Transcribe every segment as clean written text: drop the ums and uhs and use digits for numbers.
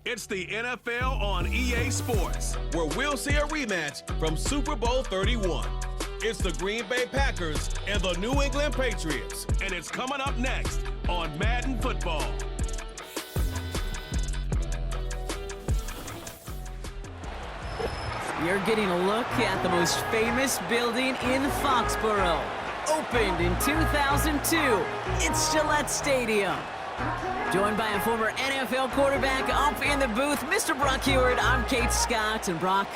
It's the NFL on EA Sports, where we'll see a rematch from Super Bowl 31. It's the Green Bay Packers and the New England Patriots, and it's coming up next on Madden Football. You're getting a look at the most famous building in Foxborough. Opened in 2002, it's Gillette Stadium. Joined by a former NFL quarterback up in the booth, Mr. Brock Heward. I'm Kate Scott, and Brock,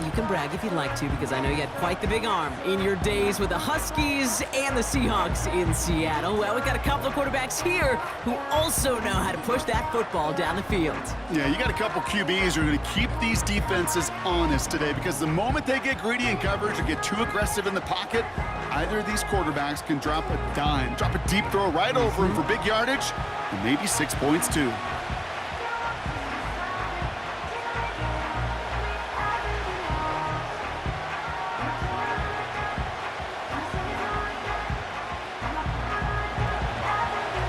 you can brag if you'd like to, because I know you had quite the big arm in your days with the Huskies and the Seahawks in Seattle. Well, we've got a couple of quarterbacks here who also know how to push that football down the field. Yeah, you got a couple QBs who are going to keep these defenses honest today, because the moment they get greedy in coverage or get too aggressive in the pocket, either of these quarterbacks can drop a dime, drop a deep throw right over him for big yardage, and maybe 6 points too.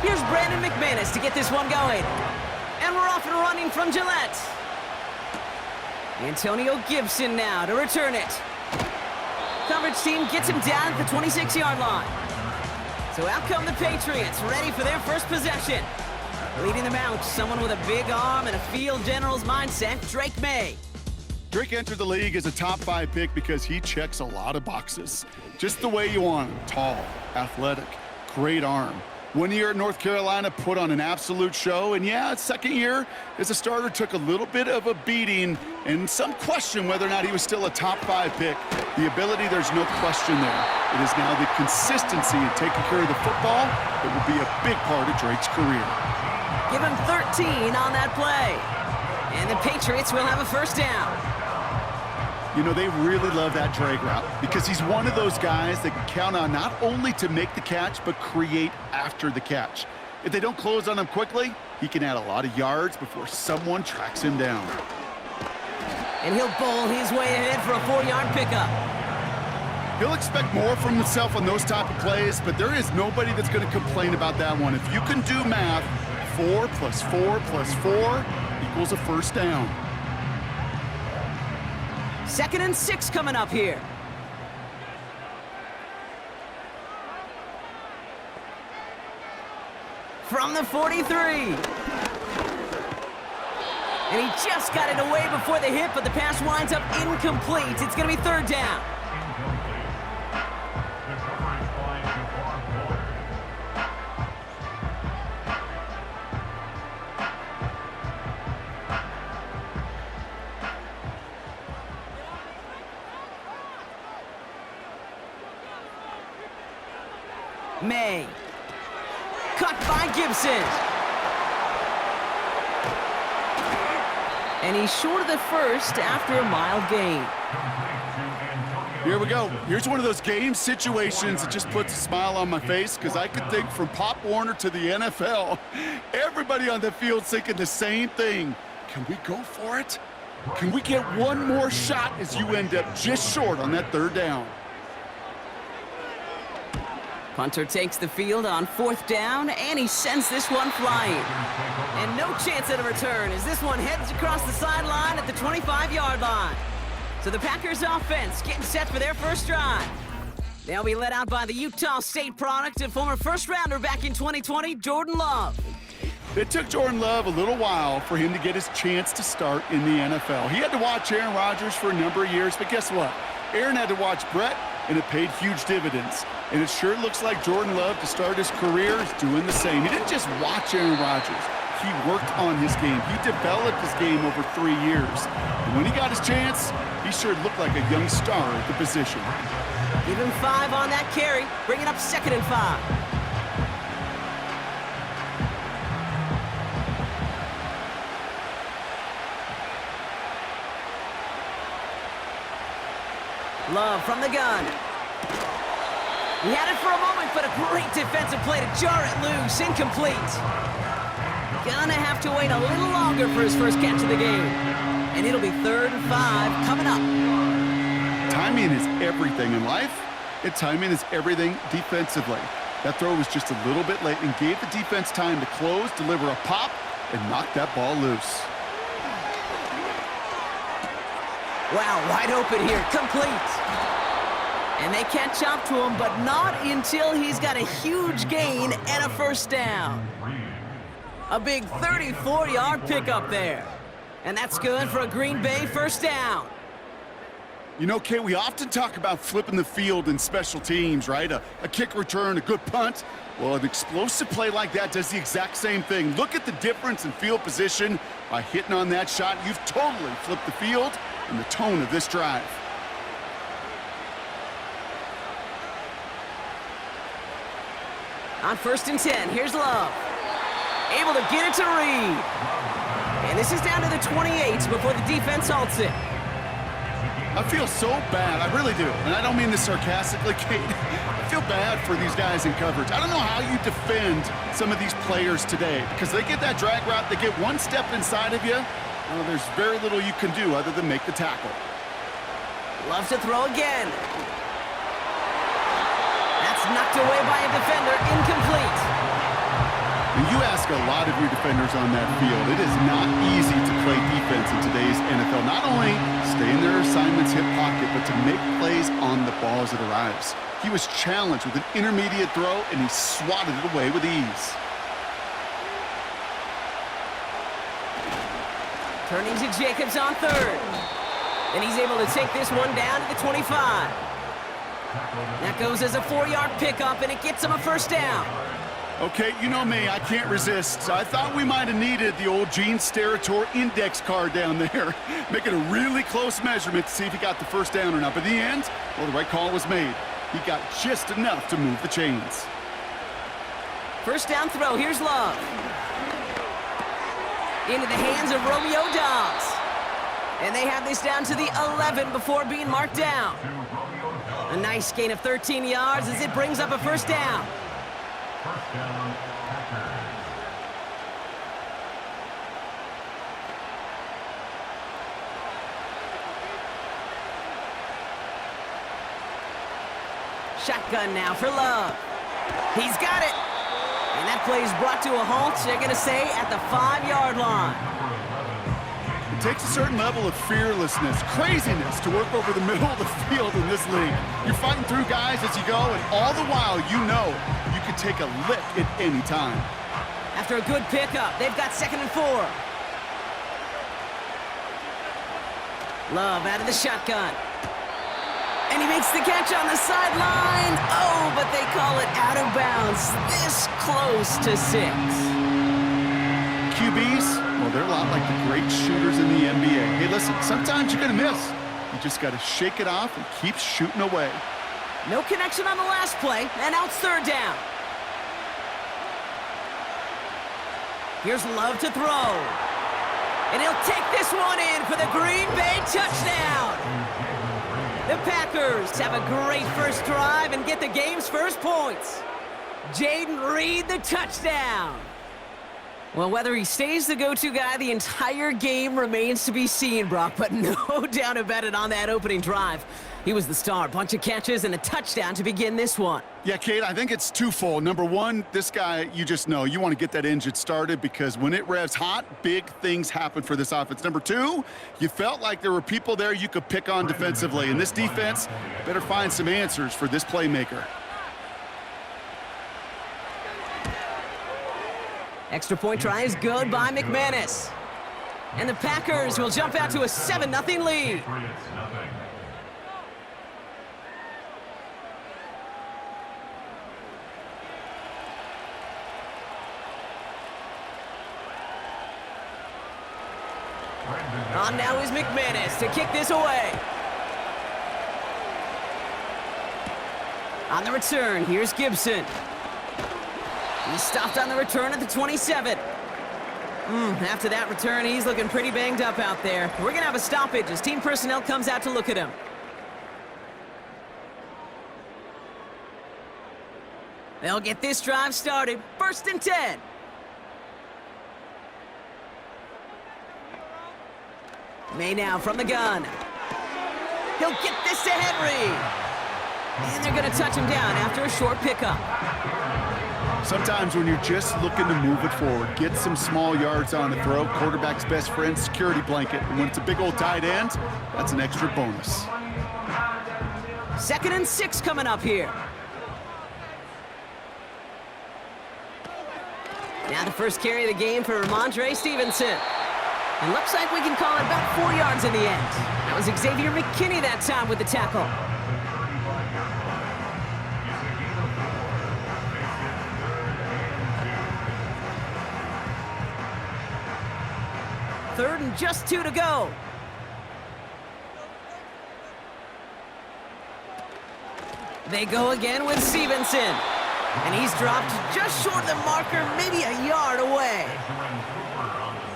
Here's Brandon McManus to get this one going. And we're off and running from Gillette. Antonio Gibson now to return it. Coverage team gets him down at the 26-yard line. So out come the Patriots, ready for their first possession. Leading them out, someone with a big arm and a field general's mindset, Drake May. Drake entered the league as a top 5 pick because he checks a lot of boxes. Just the way you want him. Tall, athletic, great arm. 1 year at North Carolina, put on an absolute show. And yeah, his second year as a starter took a little bit of a beating and some question whether or not he was still a top 5 pick. The ability, there's no question there. It is now the consistency in taking care of the football that will be a big part of Drake's career. Give him 13 on that play. And the Patriots will have a first down. You know, they really love that drag route because he's one of those guys that can count on not only to make the catch, but create after the catch. If they don't close on him quickly, he can add a lot of yards before someone tracks him down. And he'll bowl his way ahead for a 4-yard pickup. He'll expect more from himself on those type of plays, but there is nobody that's going to complain about that one. If you can do math, 4 plus 4 plus 4 equals a first down. 2nd and 6 coming up here. From the 43. And he just got it away before the hit, but the pass winds up incomplete. It's going to be 3rd down. May. Cut by Gibson. And he's short of the first after a mild gain. Here we go. Here's one of those game situations that just puts a smile on my face because I could think from Pop Warner to the NFL, everybody on the field thinking the same thing. Can we go for it? Can we get one more shot as you end up just short on that 3rd down? Punter takes the field on 4th down, and he sends this one flying. And no chance at a return as this one heads across the sideline at the 25-yard line. So the Packers offense getting set for their first drive. They'll be led out by the Utah State product and former first-rounder back in 2020, Jordan Love. It took Jordan Love a little while for him to get his chance to start in the NFL. He had to watch Aaron Rodgers for a number of years, but guess what? Aaron had to watch Brett, and it paid huge dividends. And it sure looks like Jordan Love, to start his career, is doing the same. He didn't just watch Aaron Rodgers. He worked on his game. He developed his game over 3 years. And when he got his chance, he sure looked like a young star at the position. Give him 5 on that carry, bringing up 2nd and 5. Love from the gun. He had it for a moment, but a great defensive play to jar it loose. Incomplete. Gonna have to wait a little longer for his first catch of the game. And it'll be 3rd and 5 coming up. Timing is everything in life, and timing is everything defensively. That throw was just a little bit late and gave the defense time to close, deliver a pop, and knock that ball loose. Wow, wide open here, complete. And they catch up to him, but not until he's got a huge gain and a first down. A big 34-yard pickup there. And that's good for a Green Bay first down. You know, Kate, we often talk about flipping the field in special teams, right? A kick return, a good punt. Well, an explosive play like that does the exact same thing. Look at the difference in field position. By hitting on that shot, you've totally flipped the field and the tone of this drive. On 1st and 10, here's Love. Able to get it to Reed. And this is down to the 28 before the defense halts it. I feel so bad, I really do. And I don't mean this sarcastically, Kate. I feel bad for these guys in coverage. I don't know how you defend some of these players today because they get that drag route, they get one step inside of you. Well, there's very little you can do other than make the tackle. Loves to throw again. That's knocked away by a defender, incomplete. And you ask a lot of your defenders on that field. It is not easy to play defense in today's NFL. Not only stay in their assignment's hip pocket, but to make plays on the ball as it arrives. He was challenged with an intermediate throw, and he swatted it away with ease. Turning to Jacobs on 3rd. And he's able to take this one down to the 25. That goes as a 4-yard pickup, and it gets him a first down. Okay, you know me, I can't resist. I thought we might have needed the old Gene Steratore index card down there. Making a really close measurement to see if he got the first down or not. But in the end, well, the right call was made. He got just enough to move the chains. First down throw, here's Love. Into the hands of Romeo Dobbs. And they have this down to the 11 before being marked down. A nice gain of 13 yards as it brings up a first down. First down, Packers. Shotgun now for Love. He's got it. And that play is brought to a halt, they're going to say, at the 5-yard line. It takes a certain level of fearlessness, craziness to work over the middle of the field in this league. You're fighting through guys as you go, and all the while you know you can take a lick at any time. After a good pickup, they've got 2nd and 4. Love out of the shotgun. And he makes the catch on the sideline. Oh, but they call it out of bounds. This close to 6. QBs, well, they're a lot like the great shooters in the NBA. Hey, listen, sometimes you're going to miss. You just got to shake it off and keep shooting away. No connection on the last play, and out 3rd down. Here's Love to throw. And he'll take this one in for the Green Bay touchdown. The Packers have a great first drive and get the game's first points. Jaden Reed, the touchdown. Well, whether he stays the go-to guy the entire game remains to be seen, Brock, but no doubt about it on that opening drive. He was the star, bunch of catches and a touchdown to begin this one. Yeah, Kate, I think it's twofold. Number one, this guy, you just know, you want to get that engine started because when it revs hot, big things happen for this offense. Number two, you felt like there were people there you could pick on defensively, and this defense better find some answers for this playmaker. Extra point try is good by McManus. And the Packers will jump out to a 7-0 lead. On now is McManus to kick this away. On the return, here's Gibson. He stopped on the return at the 27. After that return, he's looking pretty banged up out there. We're going to have a stoppage as team personnel comes out to look at him. They'll get this drive started. 1st and 10. May now from the gun. He'll get this to Henry. And they're going to touch him down after a short pickup. Sometimes when you're just looking to move it forward, get some small yards on the throw, quarterback's best friend, security blanket. And when it's a big old tight end, that's an extra bonus. 2nd and 6 coming up here. Now the first carry of the game for Ramondre Stevenson. And looks like we can call it about 4 yards in the end. That was Xavier McKinney that time with the tackle. Third and just 2 to go. They go again with Stevenson. And he's dropped just short of the marker, maybe a yard away.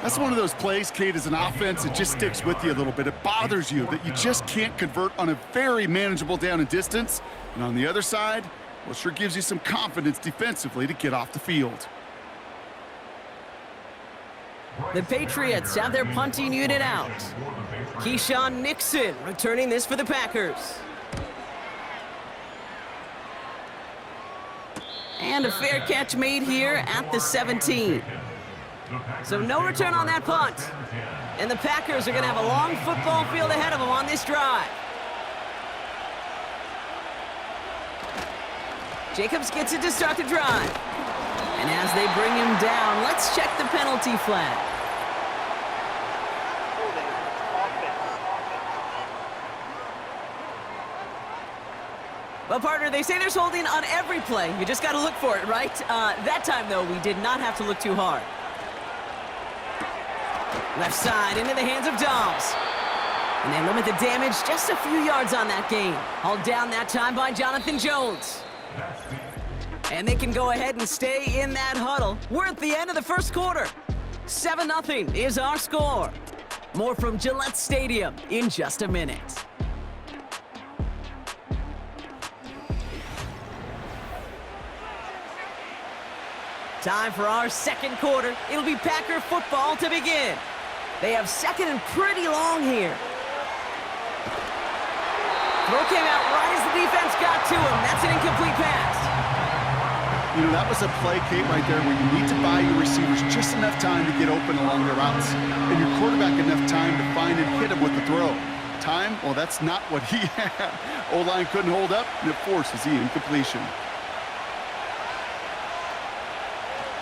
That's one of those plays, Kate, as an offense, it just sticks with you a little bit. It bothers you that you just can't convert on a very manageable down and distance. And on the other side, well, it sure gives you some confidence defensively to get off the field. The Patriots have their punting unit out. Keyshawn Nixon returning this for the Packers. And a fair catch made here at the 17. So no return on that punt. And the Packers are going to have a long football field ahead of them on this drive. Jacobs gets it to start the drive. And as they bring him down, let's check the penalty flag. Well, partner, they say there's holding on every play. You just got to look for it, right? That time, though, we did not have to look too hard. Left side into the hands of Dobbs. And they limit the damage just a few yards on that gain. Hauled down that time by Jonathan Jones. And they can go ahead and stay in that huddle. We're at the end of the first quarter. 7-0 is our score. More from Gillette Stadium in just a minute. Time for our second quarter. It'll be Packer football to begin. They have 2nd and pretty long here. Throw came out right as the defense got to him. That's an incomplete pass. You know, that was a play, Kate, right there where you need to buy your receivers just enough time to get open along their routes, and your quarterback enough time to find and hit him with the throw. Time? Well, that's not what he had. O-line couldn't hold up, and it forces the incompletion.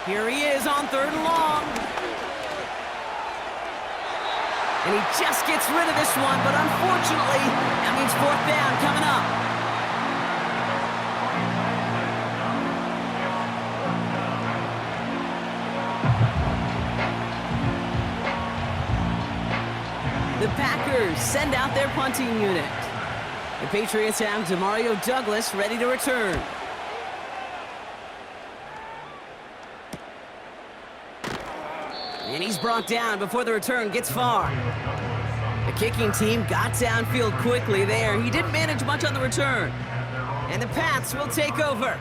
Here he is on 3rd and long. And he just gets rid of this one, but unfortunately, that means 4th down coming up. The Packers send out their punting unit. The Patriots have Demario Douglas ready to return. And he's brought down before the return gets far. The kicking team got downfield quickly there. He didn't manage much on the return. And the Pats will take over.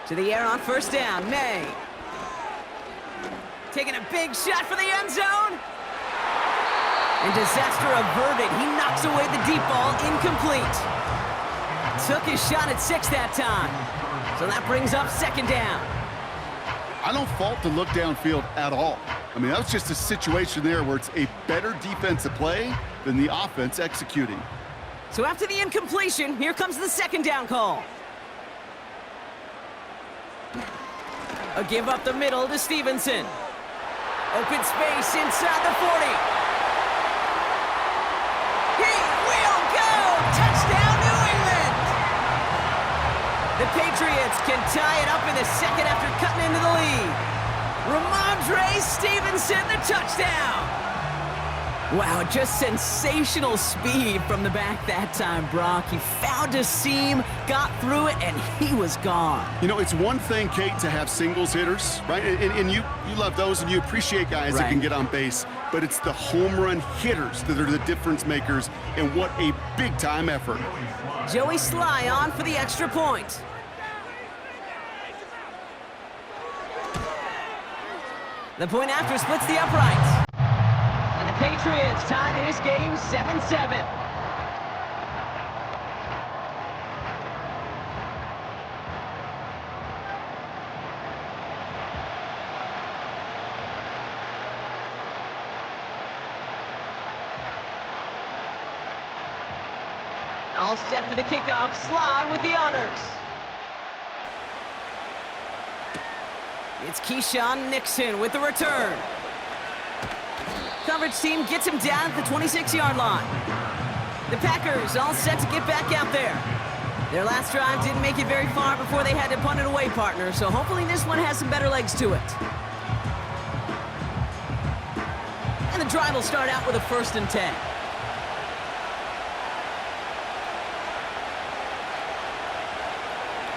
To the air on 1st down, May. Taking a big shot for the end zone. And disaster averted. He knocks away the deep ball, incomplete. Took his shot at 6 that time. So that brings up 2nd down. I don't fault the look downfield at all. I mean, that was just a situation there where it's a better defensive play than the offense executing. So after the incompletion, here comes the 2nd down call. A give up the middle to Stevenson. Open space inside the 40. He will go! Touchdown, New England! The Patriots can tie it up in the 2nd after cutting into the lead. Ramondre Stevenson, the touchdown! Wow, just sensational speed from the back that time, Brock. He found a seam, got through it, and he was gone. You know, it's one thing, Kate, to have singles hitters, right? And you love those, and you appreciate guys that can get on base. But it's the home run hitters that are the difference makers, and what a big-time effort. Joey Sly on for the extra point. The point after splits the uprights. And the Patriots tie this game 7-7. All set for the kickoff. Slide with the honors. It's Keyshawn Nixon with the return. Coverage team gets him down at the 26-yard line. The Packers all set to get back out there. Their last drive didn't make it very far before they had to punt it away, partner, so hopefully this one has some better legs to it. And the drive will start out with a 1st and 10.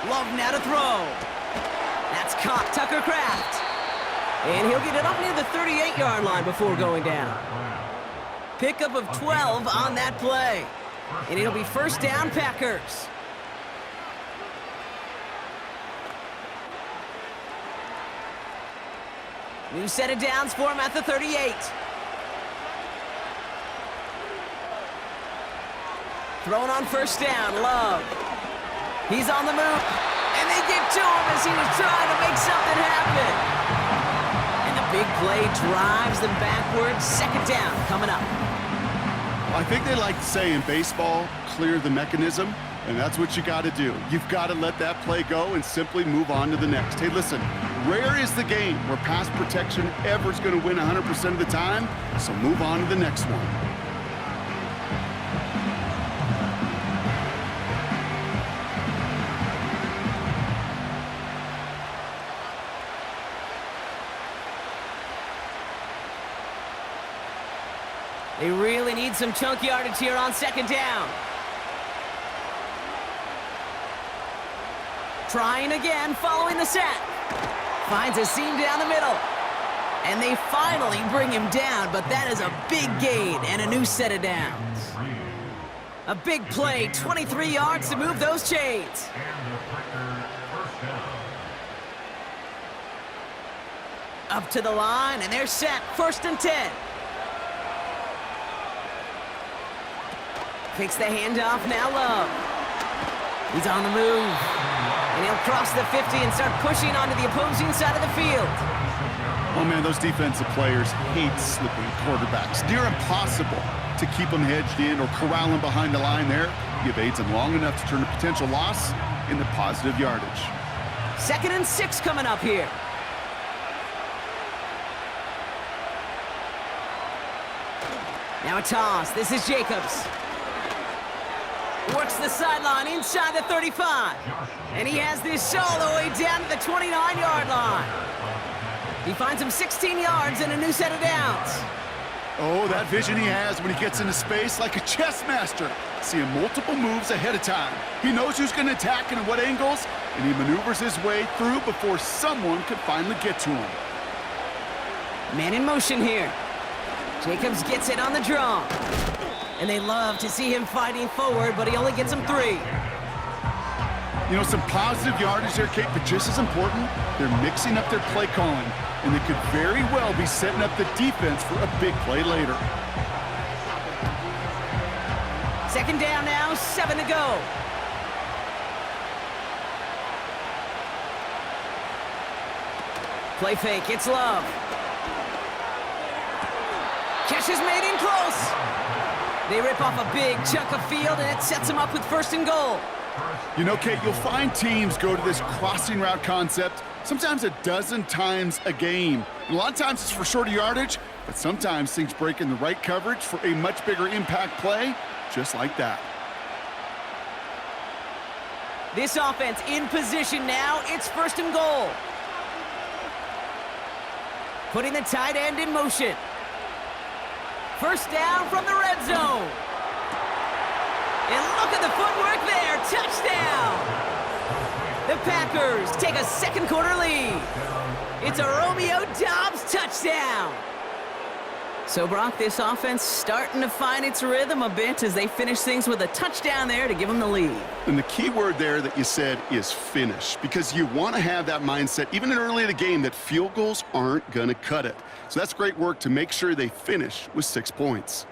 Love now to throw. That's caught, Tucker Kraft. And he'll get it up near the 38-yard line before going down. Pickup of 12 on that play. And it'll be 1st down, Packers. New set of downs for him at the 38. Thrown on 1st down, Love. He's on the move, and they give to him as he was trying to make something happen. And the big play drives them backwards. 2nd down coming up. I think they like to say in baseball, clear the mechanism, and that's what you got to do. You've got to let that play go and simply move on to the next. Hey, listen, rare is the game where pass protection ever is going to win 100% of the time, so move on to the next one. They really need some chunk yardage here on 2nd down. Trying again, following the set. Finds a seam down the middle. And they finally bring him down, but that is a big gain and a new set of downs. A big play, 23 yards to move those chains. Up to the line, and they're set. 1st and 10. Takes the handoff, now Love. He's on the move. And he'll cross the 50 and start pushing onto the opposing side of the field. Oh, man, those defensive players hate slipping quarterbacks. Near impossible to keep them hedged in or corral them behind the line there. Give aids them long enough to turn a potential loss into positive yardage. 2nd and 6 coming up here. Now a toss. This is Jacobs. Works the sideline inside the 35. And he has this all the way down to the 29-yard line. He finds him 16 yards and a new set of downs. Oh, that vision he has when he gets into space like a chess master. Seeing multiple moves ahead of time. He knows who's going to attack and at what angles, and he maneuvers his way through before someone can finally get to him. Man in motion here. Jacobs gets it on the draw. And they love to see him fighting forward, but he only gets him 3. You know, some positive yardage there, Kate, but just as important, they're mixing up their play calling, and they could very well be setting up the defense for a big play later. 2nd down now, 7 to go. Play fake, it's Love. Catch is made in close. They rip off a big chunk of field, and it sets them up with 1st and goal. You know, Kate, you'll find teams go to this crossing route concept sometimes a dozen times a game. And a lot of times it's for shorter yardage, but sometimes things break in the right coverage for a much bigger impact play, just like that. This offense in position now. It's 1st and goal. Putting the tight end in motion. 1st down from the red zone. And look at the footwork there. Touchdown. The Packers take a 2nd quarter lead. It's a Romeo Doubs touchdown. So, Brock, this offense starting to find its rhythm a bit as they finish things with a touchdown there to give them the lead. And the key word there that you said is finish, because you want to have that mindset, even in early in the game, that field goals aren't going to cut it. So that's great work to make sure they finish with 6 points.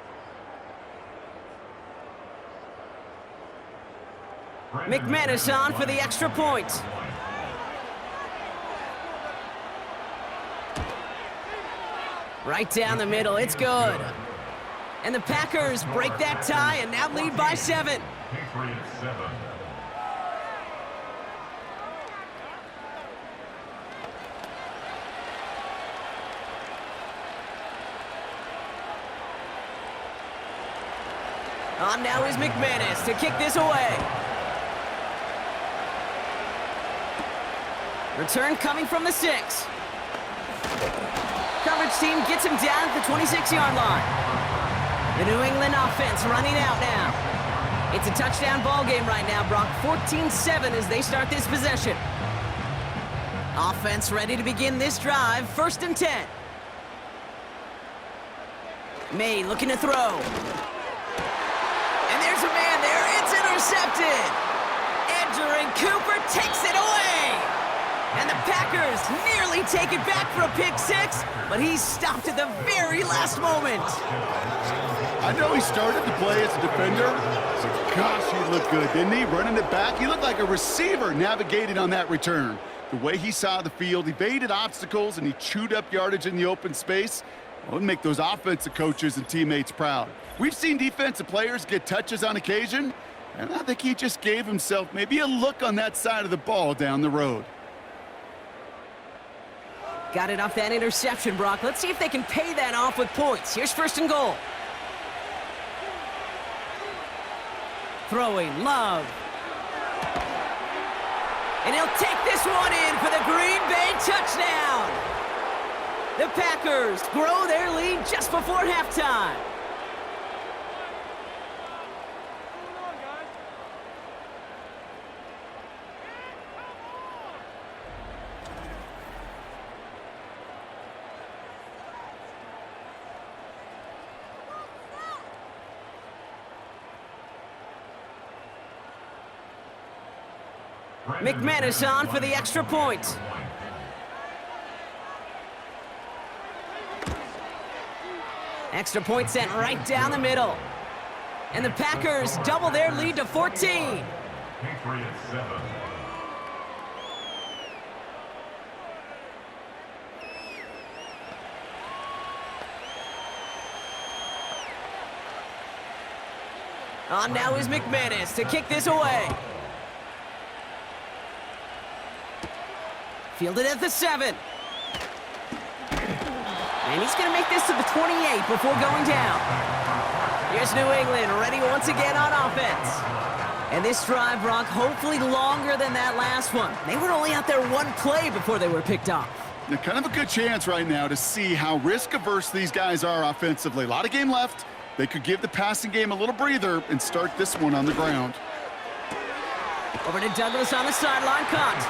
McManus on for the extra point. Right down the middle, it's good. And the Packers break that tie and now lead by 7. Patriots 7. On now is McManus to kick this away. Return coming from the 6. Coverage team gets him down at the 26-yard line. The New England offense running out now. It's a touchdown ball game right now, Brock. 14-7 as they start this possession. Offense ready to begin this drive. 1st and 10. May looking to throw. And there's a man there. It's intercepted. Edgerrin Cooper takes it away. And the Packers nearly take it back for a pick 6, but he's stopped at the very last moment. I know he started to play as a defender, but gosh, he looked good, didn't he? Running it back, he looked like a receiver navigating on that return. The way he saw the field, evaded obstacles, and he chewed up yardage in the open space. Well, it'll make those offensive coaches and teammates proud. We've seen defensive players get touches on occasion, and I think he just gave himself maybe a look on that side of the ball down the road. Got it off that interception, Brock. Let's see if they can pay that off with points. Here's 1st and goal. Throwing, Love. And he'll take this one in for the Green Bay touchdown. The Packers grow their lead just before halftime. McManus on for the extra point. Extra point sent right down the middle. And the Packers double their lead to 14. Patriots 7. On now is McManus to kick this away. Fielded at the 7. And he's going to make this to the 28 before going down. Here's New England ready once again on offense. And this drive, Brock, hopefully longer than that last one. They were only out there one play before they were picked off. Now, kind of a good chance right now to see how risk-averse these guys are offensively. A lot of game left. They could give the passing game a little breather and start this one on the ground. Over to Douglas on the sideline, caught.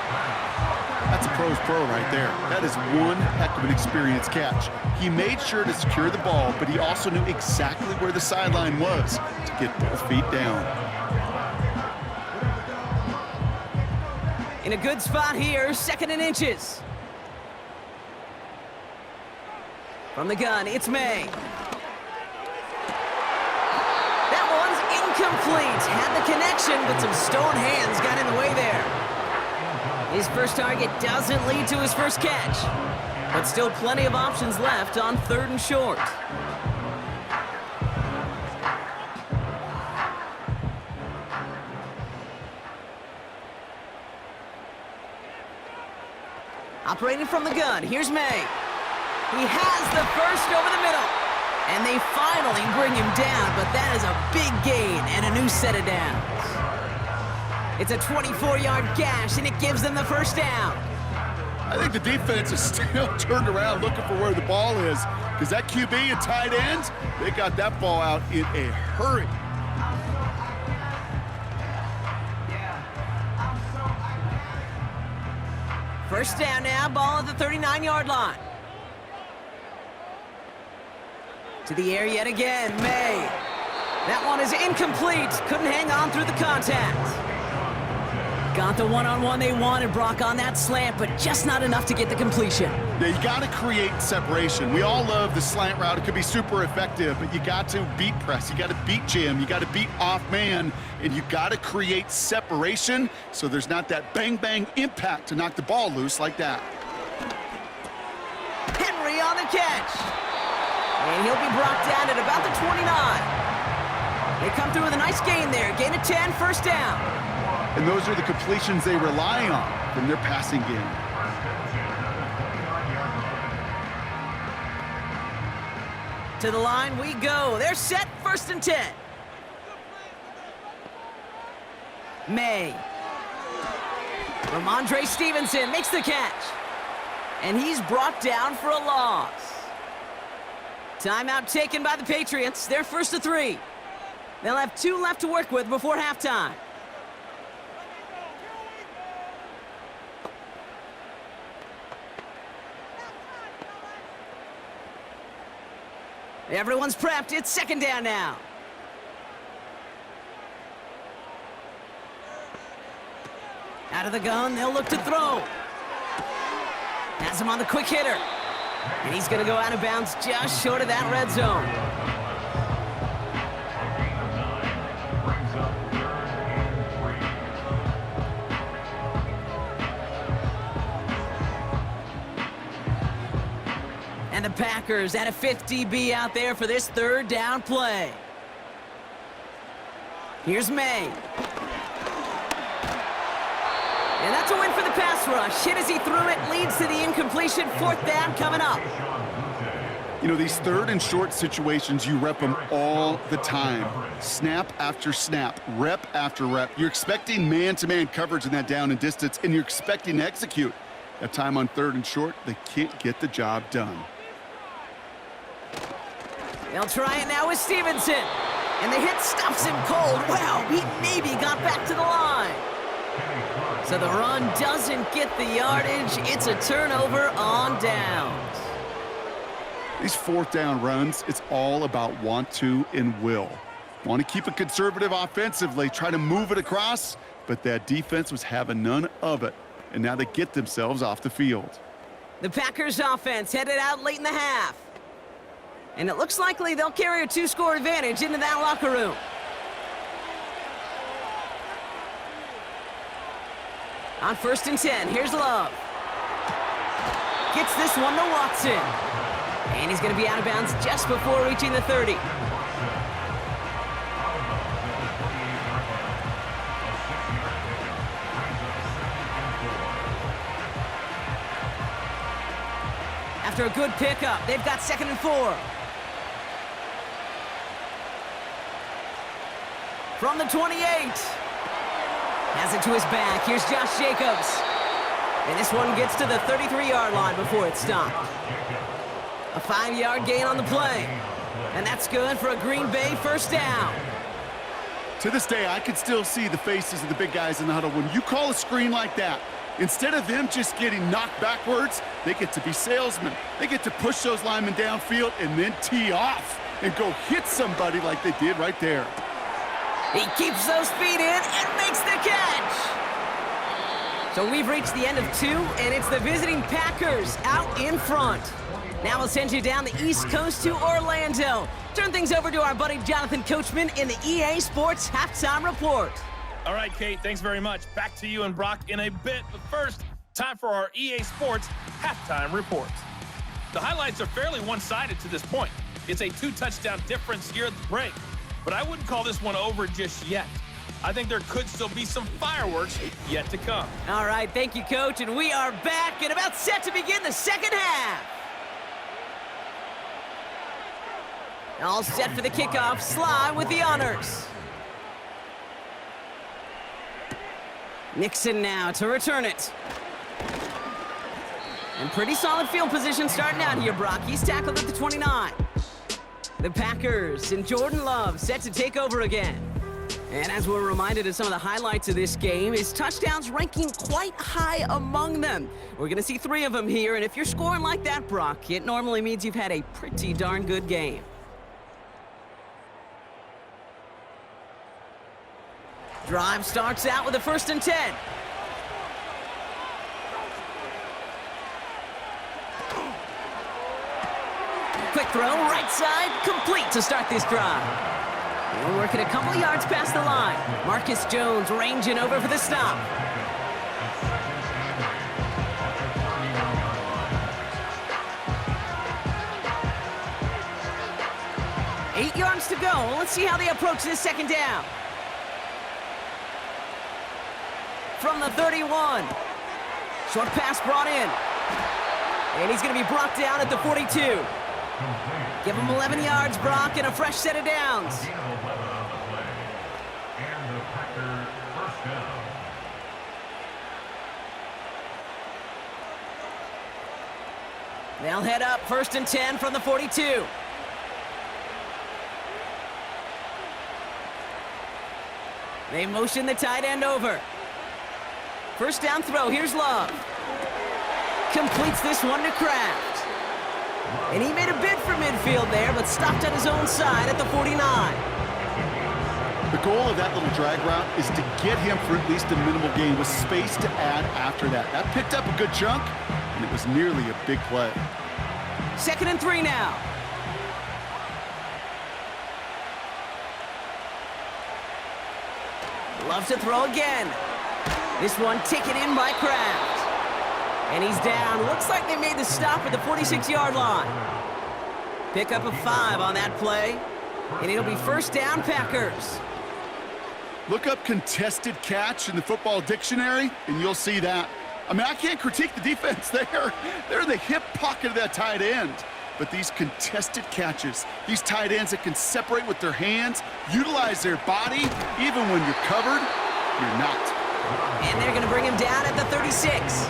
That's a pro's pro right there. That is one heck of an experienced catch. He made sure to secure the ball, but he also knew exactly where the sideline was to get both feet down. In a good spot here, 2nd and inches. From the gun, it's May. That one's incomplete. Had the connection, but some stone hands got in the way there. His first target doesn't lead to his first catch, but still plenty of options left on 3rd and short. Operating from the gun, here's May. He has the first over the middle, and they finally bring him down, but that is a big gain and a new set of downs. It's a 24-yard gash, and it gives them the first down. I think the defense is still turned around looking for where the ball is, because that QB and tight ends, they got that ball out in a hurry. First down now, ball at the 39-yard line. To the air yet again, May. That one is incomplete. Couldn't hang on through the contact. Got the one-on-one they wanted, Brock, on that slant, but just not enough to get the completion. Yeah, you got to create separation. We all love the slant route. It could be super effective, but you got to beat press. You got to beat jam. You got to beat off man, and you got to create separation so there's not that bang-bang impact to knock the ball loose like that. Henry on the catch. And he'll be brought down at about the 29. They come through with a nice gain there. Gain of 10, first down. And those are the completions they rely on from their passing game. To the line we go. They're set, first and 10. May. Ramondre Stevenson makes the catch. And he's brought down for a loss. Timeout taken by the Patriots. They're first to 3. They'll have 2 left to work with before halftime. Everyone's prepped. It's second down now. Out of the gun, they'll look to throw. Has him on the quick hitter. And he's going to go out of bounds just short of that red zone. And the Packers at a 50-B out there for this third down play. Here's May. And that's a win for the pass rush. Hit as he threw it, leads to the incompletion. Fourth down coming up. You know, these third and short situations, you rep them all the time. Snap after snap, rep after rep. You're expecting man-to-man coverage in that down and distance, and you're expecting to execute. That time on third and short, they can't get the job done. They'll try it now with Stevenson. And the hit stops him cold. Wow, he maybe got back to the line. So the run doesn't get the yardage. It's a turnover on downs. These fourth down runs, it's all about want to and will. Want to keep it conservative offensively, try to move it across, but that defense was having none of it. And now they get themselves off the field. The Packers offense headed out late in the half. And it looks likely they'll carry a 2-score advantage into that locker room. On first and 10, here's Love. Gets this one to Watson. And he's going to be out of bounds just before reaching the 30. After a good pickup, they've got 2nd and 4. From the 28. Has it to his back. Here's Josh Jacobs. And this one gets to the 33-yard line before it's stopped. A 5-yard gain on the play. And that's good for a Green Bay first down. To this day, I can still see the faces of the big guys in the huddle. When you call a screen like that, instead of them just getting knocked backwards, they get to be salesmen. They get to push those linemen downfield and then tee off and go hit somebody like they did right there. He keeps those feet in and makes the catch. So we've reached the end of 2, and it's the visiting Packers out in front. Now we'll send you down the East Coast to Orlando. Turn things over to our buddy Jonathan Coachman in the EA Sports Halftime Report. All right, Kate, thanks very much. Back to you and Brock in a bit. But first, time for our EA Sports Halftime Report. The highlights are fairly one-sided to this point. It's a 2-touchdown difference here at the break. But I wouldn't call this one over just yet. I think there could still be some fireworks yet to come. All right, thank you, Coach. And we are back and about set to begin the second half. All set for the kickoff. Sly with the honors. Nixon now to return it. And pretty solid field position starting out here, Brock. He's tackled at the 29. The Packers and Jordan Love set to take over again. And as we're reminded of some of the highlights of this game, his touchdowns ranking quite high among them. We're going to see 3 of them here, and if you're scoring like that, Brock, it normally means you've had a pretty darn good game. Drive starts out with a 1st and 10. Quick throw, right side, complete to start this drive. We'll work it a couple yards past the line. Marcus Jones ranging over for the stop. Eight-yard yards to go. Let's see how they approach this second down. From the 31. Short pass brought in. And he's going to be brought down at the 42. Give him 11 yards, Brock, and a fresh set of downs. They'll head up 1st and 10 from the 42. They motion the tight end over. First down throw, here's Love. Completes this one to Kraft. And he made a bid for midfield there, but stopped at his own side at the 49. The goal of that little drag route is to get him for at least a minimal gain with space to add after that. That picked up a good chunk, and it was nearly a big play. 2nd and 3 now. Love to throw again. This one taken in by Kraft. And he's down. Looks like they made the stop at the 46-yard line. Pick up a 5 on that play. And it'll be 1st down, Packers. Look up contested catch in the football dictionary, and you'll see that. I mean, I can't critique the defense there. They're in the hip pocket of that tight end. But these contested catches, these tight ends that can separate with their hands, utilize their body, even when you're covered, you're not. And they're going to bring him down at the 36.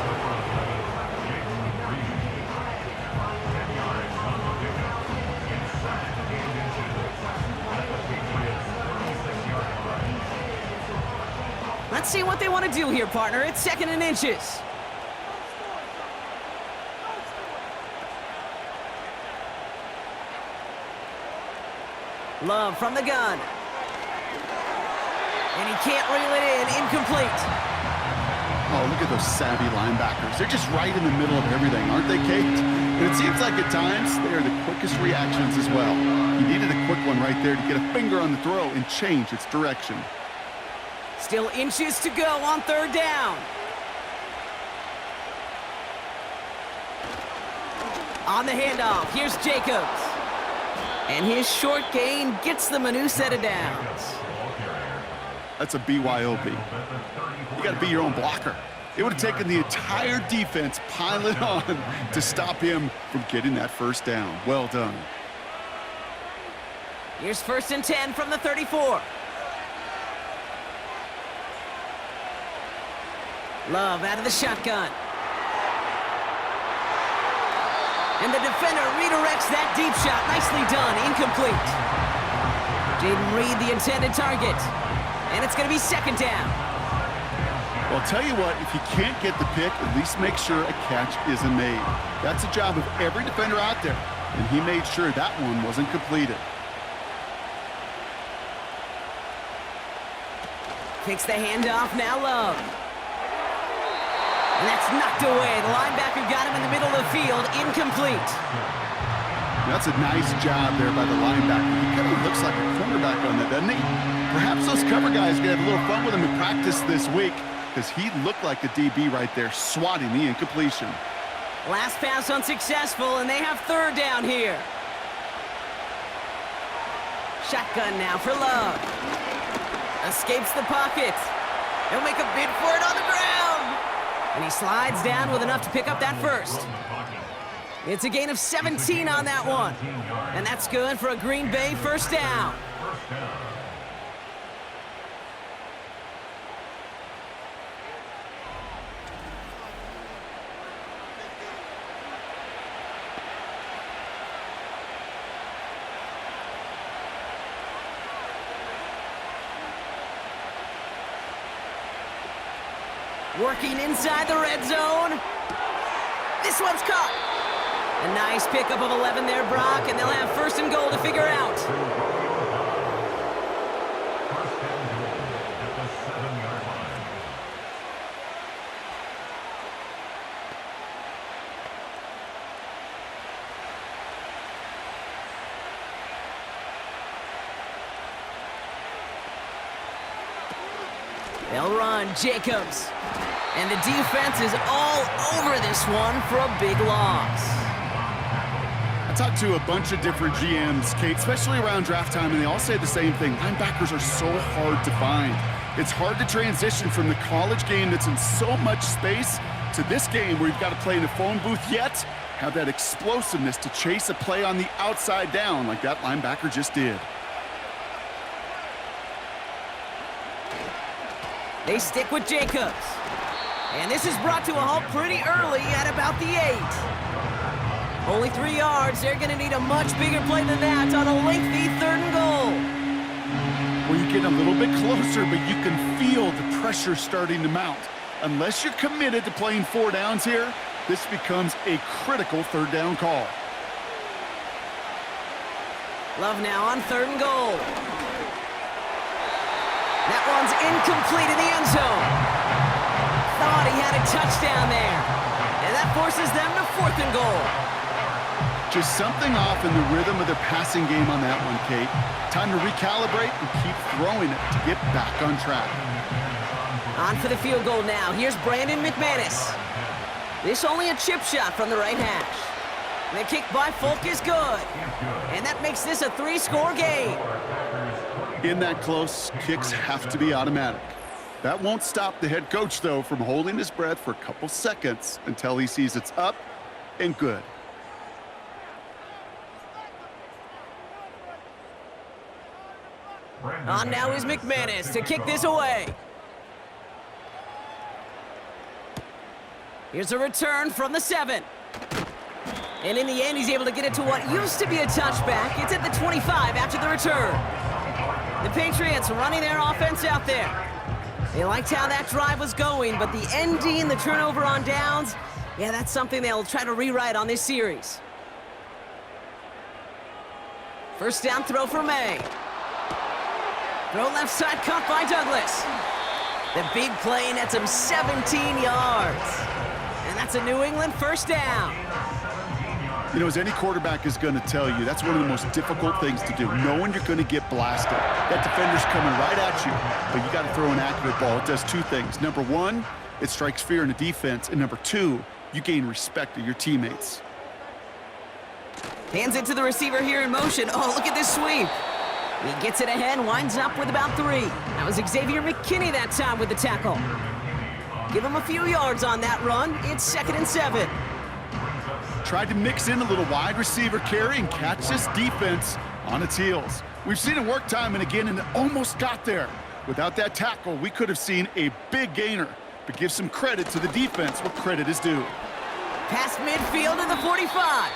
Let's see what they want to do here, partner. It's 2nd and inches. Love from the gun. And he can't reel it in. Incomplete. Oh, look at those savvy linebackers. They're just right in the middle of everything, aren't they, Kate? And it seems like at times they are the quickest reactions as well. He needed a quick one right there to get a finger on the throw and change its direction. Still inches to go on 3rd down. On the handoff, here's Jacobs. And his short gain gets them a new set of downs. That's a BYOB. You got to be your own blocker. It would have taken the entire defense piling on to stop him from getting that 1st down. Well done. Here's 1st and 10 from the 34. Love out of the shotgun. And the defender redirects that deep shot. Nicely done. Incomplete. Jaden Reed, the intended target. And it's going to be 2nd down. Well, I'll tell you what, if you can't get the pick, at least make sure a catch isn't made. That's the job of every defender out there. And he made sure that one wasn't completed. Takes the handoff, now Love. And that's knocked away. The linebacker got him in the middle of the field. Incomplete. That's a nice job there by the linebacker. He kind of looks like a cornerback on that, doesn't he? Perhaps those cover guys are going to have a little fun with him in practice this week because he looked like a DB right there, swatting the incompletion. Last pass unsuccessful, and they have 3rd down here. Shotgun now for Love. Escapes the pocket. He'll make a bid for it on the ground. And he slides down with enough to pick up that 1st. It's a gain of 17 on that one. And that's good for a Green Bay 1st down. Working inside the red zone. This one's caught. A nice pickup of 11 there, Brock, and they'll have 1st and goal to figure out. They'll run Jacobs. And the defense is all over this one for a big loss. I talked to a bunch of different GMs, Kate, especially around draft time, and they all say the same thing. Linebackers are so hard to find. It's hard to transition from the college game that's in so much space to this game where you've got to play in a phone booth, yet have that explosiveness to chase a play on the outside down like that linebacker just did. They stick with Jacobs. And this is brought to a halt pretty early at about the 8. Only 3 yards. They're going to need a much bigger play than that on a lengthy 3rd and goal. Where you get a little bit closer, but you can feel the pressure starting to mount. Unless you're committed to playing 4 downs here, this becomes a critical 3rd down call. Love now on 3rd and goal. That one's incomplete in the end zone. Thought he had a touchdown there. And that forces them to 4th and goal. Just something off in the rhythm of their passing game on that one, Kate. Time to recalibrate and keep throwing it to get back on track. On for the field goal now. Here's Brandon McManus. This only a chip shot from the right hash. The kick by Folk is good. And that makes this a 3-score game. In that close, kicks have to be automatic. That won't stop the head coach, though, from holding his breath for a couple seconds until he sees it's up and good. On now is McManus to kick this away. Here's a return from the 7. And in the end, he's able to get it to what used to be a touchback. It's at the 25 after the return. The Patriots running their offense out there. They liked how that drive was going, but the ending, the turnover on downs, yeah, that's something they'll try to rewrite on this series. First down throw for May. Throw left side, caught by Douglas. The big play nets him 17 yards. And that's a New England first down. You know, as any quarterback is going to tell you, that's one of the most difficult things to do, knowing you're going to get blasted. That defender's coming right at you, but you got to throw an accurate ball. It does 2 things. Number 1, it strikes fear in the defense, and number 2, you gain respect of your teammates. Hands it to the receiver here in motion. Oh, look at this sweep. He gets it ahead, winds up with about 3. That was Xavier McKinney that time with the tackle. Give him a few yards on that run. It's 2nd and 7. Tried to mix in a little wide receiver carry and catch this defense on its heels. We've seen it work time and again, and it almost got there. Without that tackle, we could have seen a big gainer. But give some credit to the defense where credit is due. Past midfield to the 45.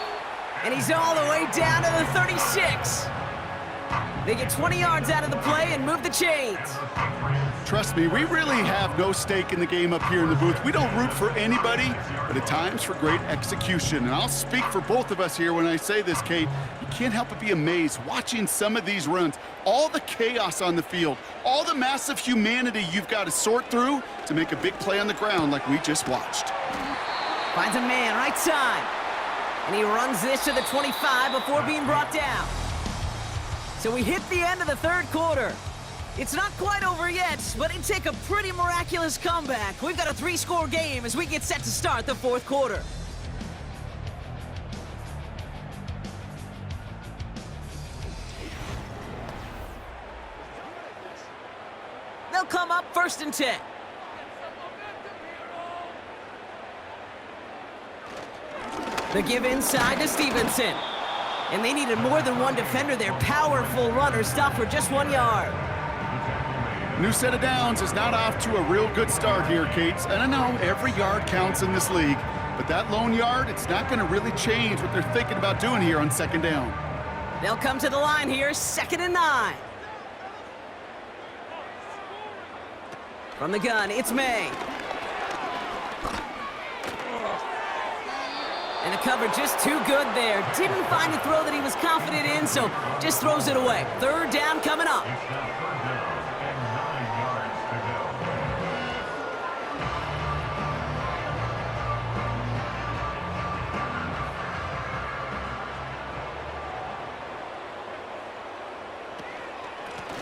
And he's all the way down to the 36. They get 20 yards out of the play and move the chains. Trust me, we really have no stake in the game up here in the booth. We don't root for anybody, but at times for great execution. And I'll speak for both of us here when I say this, Kate. You can't help but be amazed watching some of these runs. All the chaos on the field, all the massive humanity you've got to sort through to make a big play on the ground like we just watched. Finds a man right side. And he runs this to the 25 before being brought down. So we hit the end of the 3rd quarter. It's not quite over yet, but it'd take a pretty miraculous comeback. We've got a 3-score game as we get set to start the 4th quarter. They'll come up 1st and 10. The give inside to Stevenson. And they needed more than one defender. Their powerful runner stopped for just 1 yard. New set of downs is not off to a real good start here, Kate. And I know every yard counts in this league, but that lone yard, it's not going to really change what they're thinking about doing here on 2nd down. They'll come to the line here, 2nd and 9. From the gun, it's May. And the cover just too good there. Didn't find a throw that he was confident in, so just throws it away. 3rd down coming up.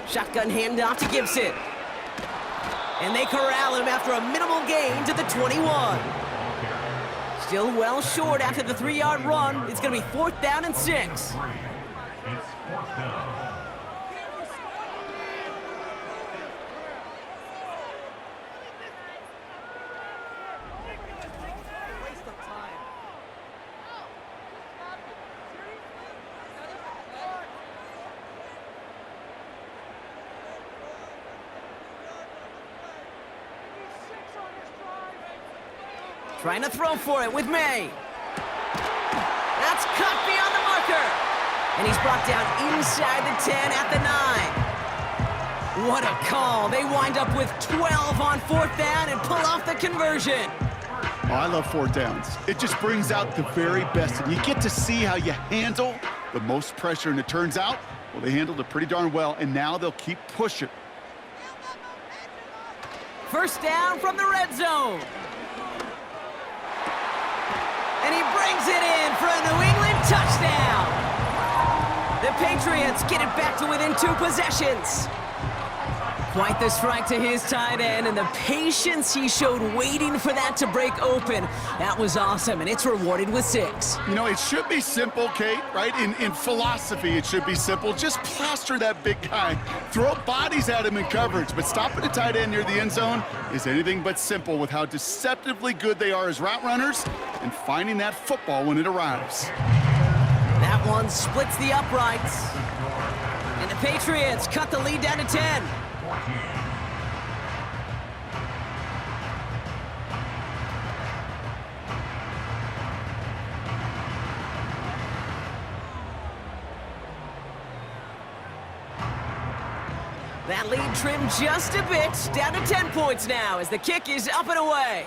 Shotgun handoff to Gibson. And they corral him after a minimal gain to the 21. Still well short after the 3-yard run. It's going to be 4th down and 6. It's 4th down. Trying to throw for it with May. That's cut beyond the marker. And he's brought down inside the 10 at the 9. What a call. They wind up with 12 on 4th down and pull off the conversion. Oh, I love 4th downs. It just brings out the very best. And you get to see how you handle the most pressure. And it turns out, well, they handled it pretty darn well. And now they'll keep pushing. 1st down from the red zone. And he brings it in for a New England touchdown. The Patriots get it back to within 2 possessions. Quite the strike to his tight end, and the patience he showed waiting for that to break open. That was awesome, and it's rewarded with 6. You know, it should be simple, Kate, right? In philosophy, it should be simple. Just plaster that big guy. Throw bodies at him in coverage, but stopping a tight end near the end zone is anything but simple with how deceptively good they are as route runners and finding that football when it arrives. That one splits the uprights. And the Patriots cut the lead down to 10. That lead trimmed just a bit, down to 10 points now as the kick is up and away.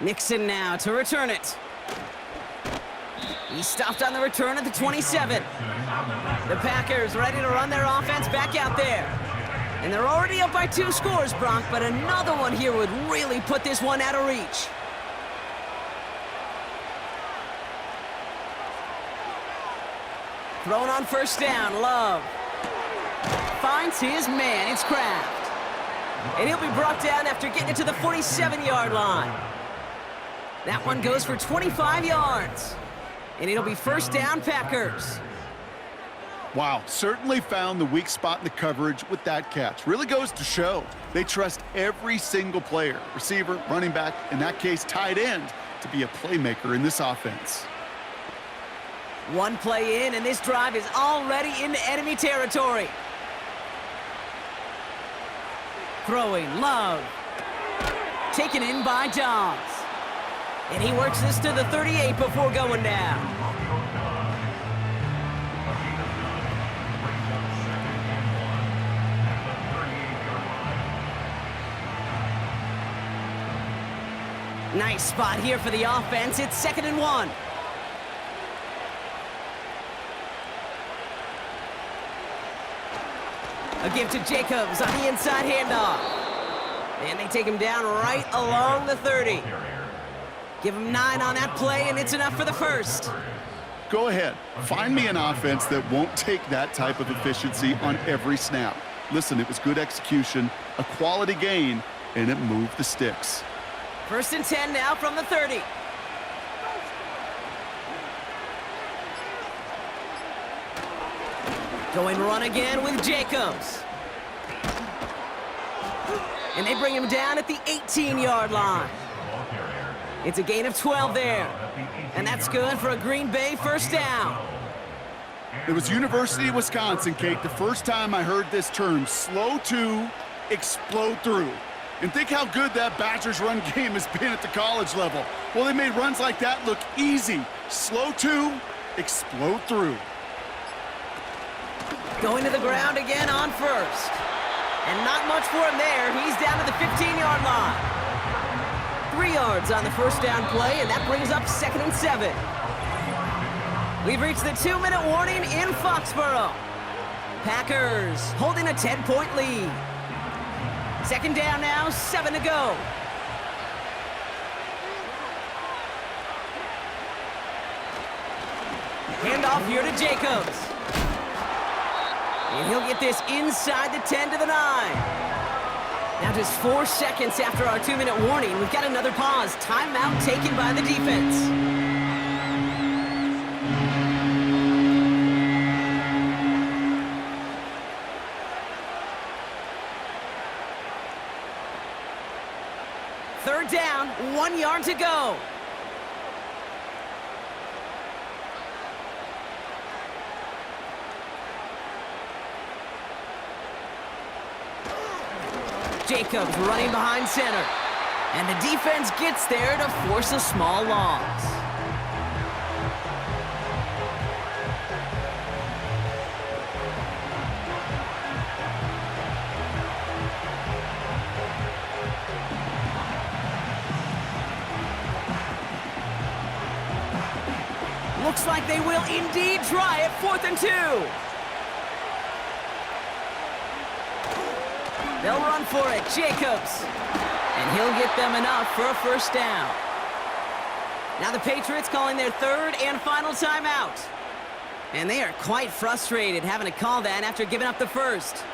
Nixon now to return it. He stopped on the return at the 27. The Packers ready to run their offense back out there. And they're already up by 2 scores, Brock, but another one here would really put this one out of reach. Thrown on 1st down, Love. Finds his man, it's Kraft. And he'll be brought down after getting it to the 47-yard line. That one goes for 25 yards. And it'll be 1st down, Packers. Wow, certainly found the weak spot in the coverage with that catch. Really goes to show they trust every single player, receiver, running back, in that case, tight end, to be a playmaker in this offense. One play in, and this drive is already into enemy territory. Throwing, Love. Taken in by Dobbs. And he works this to the 38 before going down. Nice spot here for the offense. It's 2nd and 1. A give to Jacobs on the inside handoff. And they take him down right along the 30. Give him 9 on that play, and it's enough for the 1st. Go ahead. Find me an offense that won't take that type of efficiency on every snap. Listen, it was good execution, a quality gain, and it moved the sticks. 1st and 10 now from the 30. Going run again with Jacobs. And they bring him down at the 18-yard line. It's a gain of 12 there. And that's good for a Green Bay 1st down. It was University of Wisconsin, Kate, the first time I heard this term, slow to explode through. And think how good that Badgers run game has been at the college level. Well, they made runs like that look easy. Slow to explode through. Going to the ground again on 1st. And not much for him there. He's down to the 15-yard line. 3 yards on the 1st down play, and that brings up 2nd and 7. We've reached the 2-minute warning in Foxborough. Packers holding a 10-point lead. 2nd down now, 7 to go. Handoff here to Jacobs. And he'll get this inside the 10 to the 9. Now just 4 seconds after our 2-minute warning, we've got another pause. Timeout taken by the defense. Third down, 1 yard to go. Jacobs running behind center. And the defense gets there to force a small loss. Looks like they will indeed try it. 4th and 2. They'll run for it. Jacobs. And he'll get them enough for a first down. Now the Patriots calling their third and final timeout. And they are quite frustrated having to call that after giving up the first.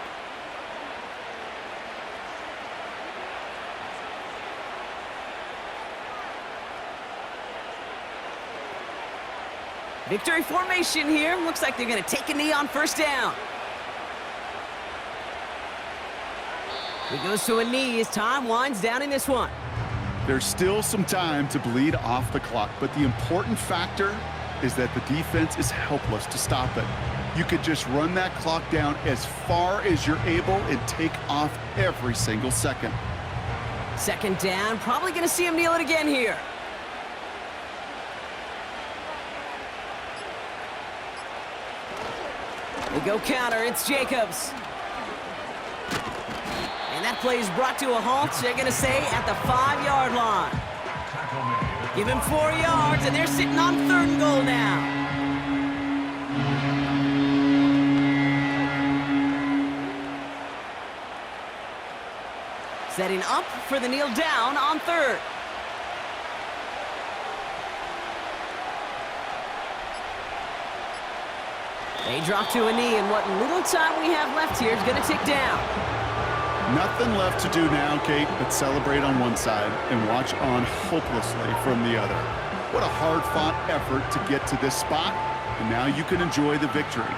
Victory formation here. Looks like they're going to take a knee on first down. He goes to a knee as time winds down in this one. There's still some time to bleed off the clock, but the important factor is that the defense is helpless to stop it. You could just run that clock down as far as you're able and take off every single second. Second down, probably going to see him kneel it again here. They go counter, it's Jacobs. And that play is brought to a halt, they're going to say, at the 5-yard line. Give him 4 yards, and they're sitting on 3rd and goal now. Setting up for the kneel down on 3rd. They drop to a knee, and what little time we have left here is going to tick down. Nothing left to do now, Kate, but celebrate on one side and watch on hopelessly from the other. What a hard-fought effort to get to this spot, and now you can enjoy the victory.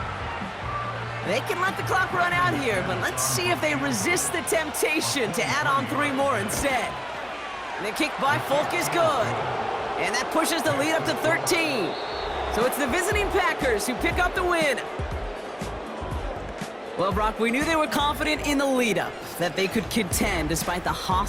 They can let the clock run out here, but let's see if they resist the temptation to add on 3 more instead. And the kick by Folk is good. And that pushes the lead up to 13. So it's the visiting Packers who pick up the win. Well, Brock, we knew they were confident in the lead-up, that they could contend despite the hostile